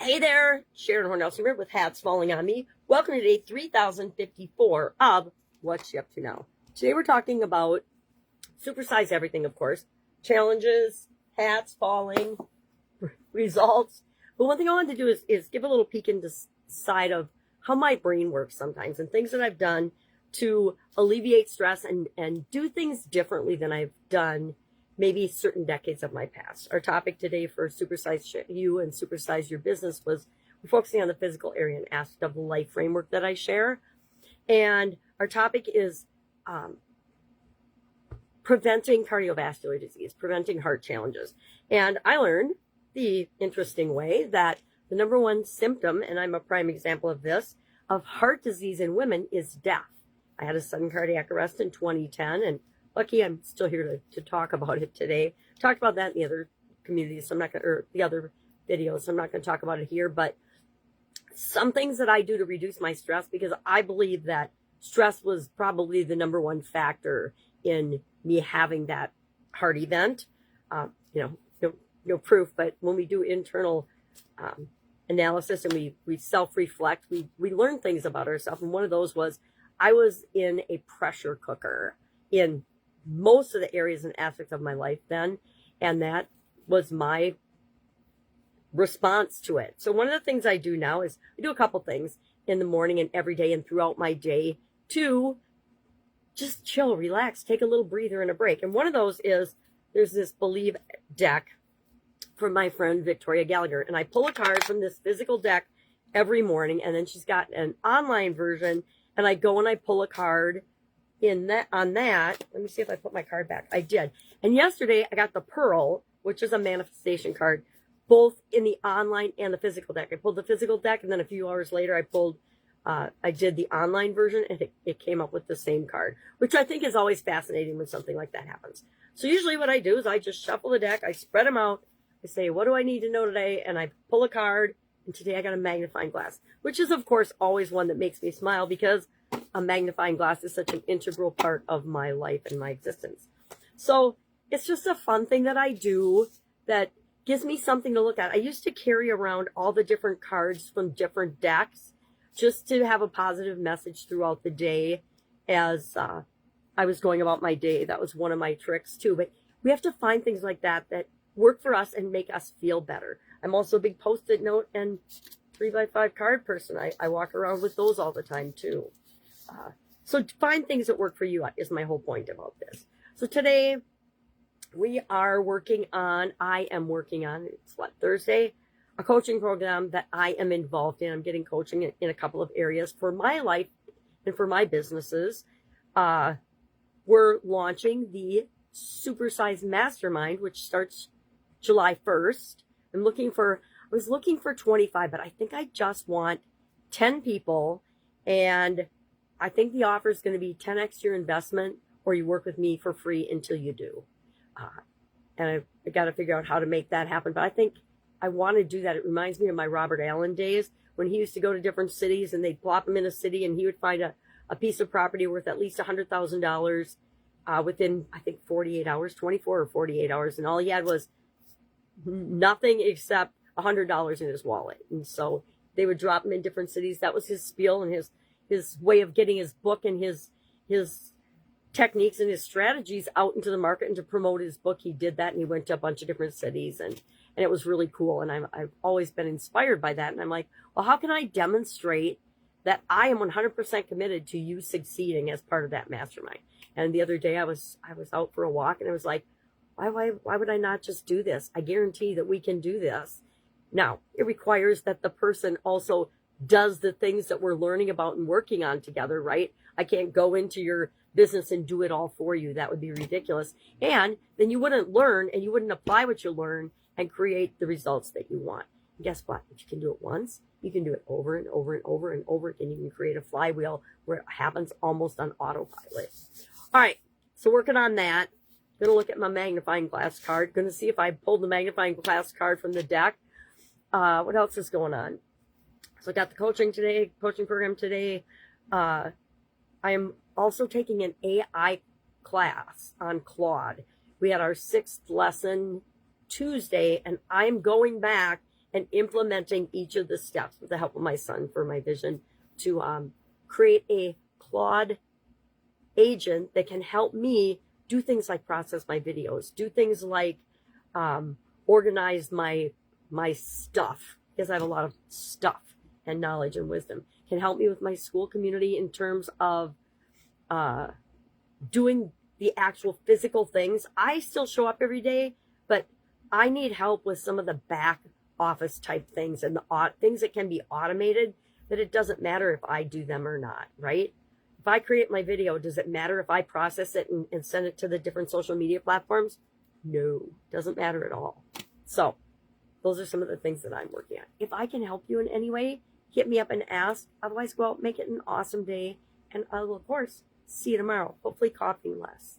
Hey there, Sharon Horne-Ellstrom here with Hats Falling on Me. Welcome to day 3054 of What's She Up To Now. Today we're talking about supersize everything, of course. Challenges, hats falling, results. But one thing I wanted to do is give a little peek into the side of how my brain works sometimes and things that I've done to alleviate stress and do things differently than I've done maybe certain decades of my past. Our topic today for Supersize You and Supersize Your Business was we're focusing on the physical area and aspect of the life framework that I share. And our topic is preventing cardiovascular disease, preventing heart challenges. And I learned the interesting way that the number one symptom, and I'm a prime example of this, of heart disease in women is death. I had a sudden cardiac arrest in 2010, and lucky I'm still here to talk about it today. Talked about that in the other communities, so I'm not going to, or the other videos, so I'm not going to talk about it here, but some things that I do to reduce my stress, because I believe that stress was probably the number one factor in me having that heart event. No proof, but when we do internal analysis and we self-reflect, we learn things about ourselves. And one of those was I was in a pressure cooker in most of the areas and aspects of my life then, and that was my response to it. So one of the things I do now is I do a couple things in the morning and every day and throughout my day to just chill, relax, take a little breather and a break. And one of those is there's this Believe deck from my friend Victoria Gallagher, and I pull a card from this physical deck every morning, and then she's got an online version, and I go and I pull a card on that. Let me see if I put my card back. I did. And yesterday I got the Pearl, which is a manifestation card, both in the online and the physical deck. I pulled the physical deck, and then a few hours later I did the online version, and it came up with the same card, which I think is always fascinating when something like that happens. So usually what I do is I just shuffle the deck, I spread them out, I say, what do I need to know today? And I pull a card, and today I got a magnifying glass, which is of course always one that makes me smile because a magnifying glass is such an integral part of my life and my existence. So it's just a fun thing that I do that gives me something to look at. I used to carry around all the different cards from different decks just to have a positive message throughout the day as I was going about my day. That was one of my tricks too. But we have to find things like that work for us and make us feel better. I'm also a big Post-it note and 3x5 card person. I walk around with those all the time too. So find things that work for you is my whole point about this. So today I am working on, Thursday, a coaching program that I am involved in. I'm getting coaching in a couple of areas for my life and for my businesses. We're launching the Supersize Mastermind, which starts July 1st. I was looking for 25, but I think I just want 10 people, and I think the offer is going to be 10x your investment, or you work with me for free until you do. And I got to figure out how to make that happen. But I think I want to do that. It reminds me of my Robert Allen days when he used to go to different cities and they'd plop him in a city and he would find a piece of property worth at least $100,000 within, I think, 48 hours, 24 or 48 hours. And all he had was nothing except $100 in his wallet. And so they would drop him in different cities. That was his spiel and his way of getting his book and his techniques and his strategies out into the market and to promote his book. He did that, and he went to a bunch of different cities, and it was really cool. And I've always been inspired by that. And I'm like, well, how can I demonstrate that I am 100% committed to you succeeding as part of that mastermind? And the other day I was out for a walk, and I was like, why would I not just do this? I guarantee that we can do this. Now, it requires that the person also does the things that we're learning about and working on together, right? I can't go into your business and do it all for you. That would be ridiculous. And then you wouldn't learn and you wouldn't apply what you learn and create the results that you want. And guess what? If you can do it once, you can do it over and over and over and over again. You can create a flywheel where it happens almost on autopilot. All right, so working on that. Going to look at my magnifying glass card. Going to see if I pulled the magnifying glass card from the deck. What else is going on? So I got the coaching program today. I am also taking an AI class on Claude. We had our 6th lesson Tuesday, and I'm going back and implementing each of the steps with the help of my son for my vision to create a Claude agent that can help me do things like process my videos, do things like organize my stuff, because I have a lot of stuff and knowledge and wisdom, can help me with my school community in terms of doing the actual physical things. I still show up every day, but I need help with some of the back office type things and the things that can be automated, that it doesn't matter if I do them or not, right? If I create my video, does it matter if I process it and send it to the different social media platforms? No, doesn't matter at all. So those are some of the things that I'm working on. If I can help you in any way, hit me up and ask. Otherwise, go out, make it an awesome day. And I will, of course, see you tomorrow. Hopefully coughing less.